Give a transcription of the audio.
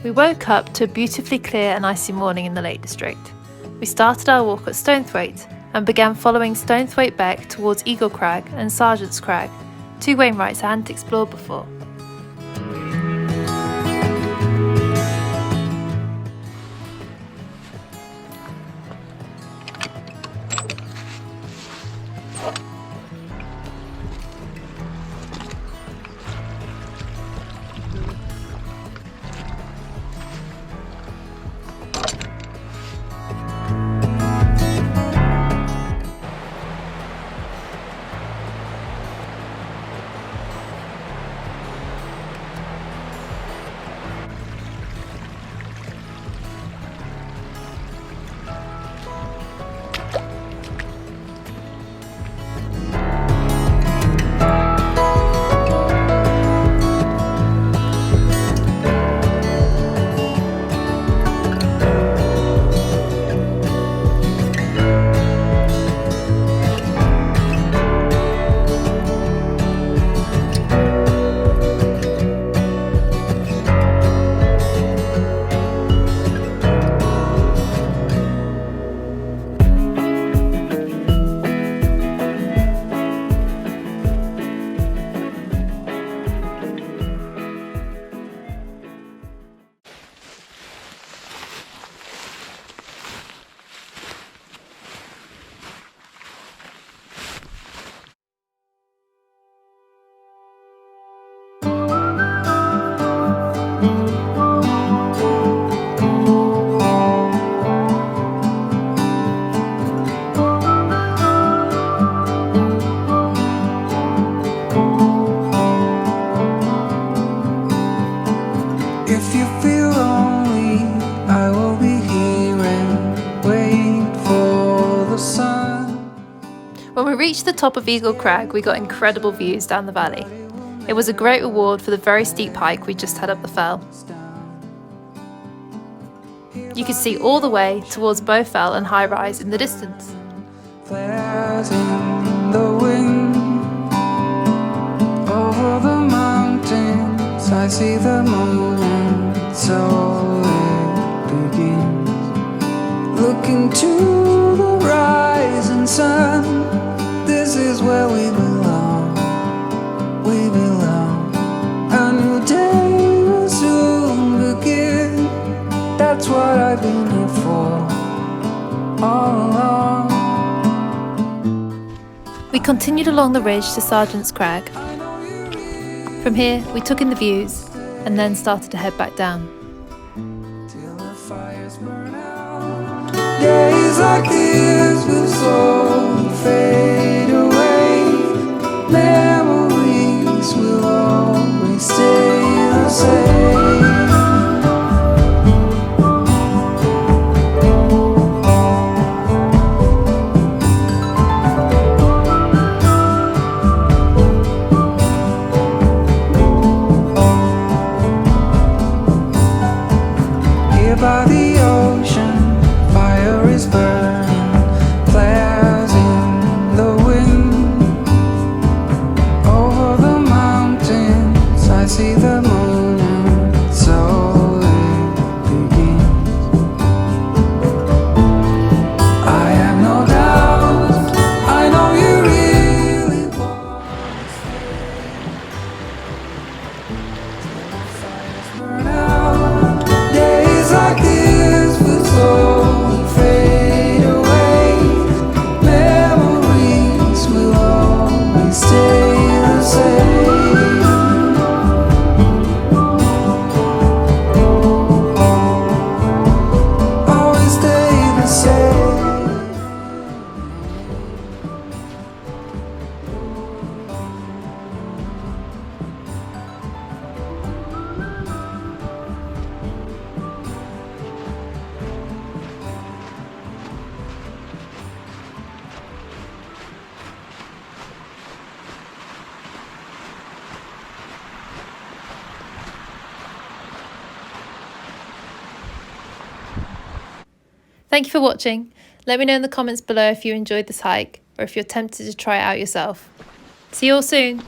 We woke up to a beautifully clear and icy morning in the Lake District. We started our walk at Stonethwaite and began following Stonethwaite Beck towards Eagle Crag and Sergeant's Crag, two Wainwrights I hadn't explored before. If you feel lonely, I will be here and wait for the sun. When we reached the top of Eagle Crag, we got incredible views down the valley. It was a great reward for the very steep hike we just had up the fell. You could see all the way towards Bow Fell and High Rise in the distance. Flares in the wind over the mountains. I see the moment, so it begins. Looking to the rising sun, this is where we belong. We belong. A new day will soon begin. That's what I've been here for all along. We continued along the ridge to Sergeant's Crag. From here, we took in the views and then started to head back down. Till the fires burn out. Days like this will slowly fade away. Memories will always stay the same. By the ocean, fire is burning, flares in the wind. Over the mountains, I see the moon, and so it begins. I have no doubt, I know you really want to stay. Till the fires burn out. Days like this will slowly fade away. Memories will always stay the same. Always stay the same. Thank you for watching. Let me know in the comments below if you enjoyed this hike or if you're tempted to try it out yourself. See you all soon!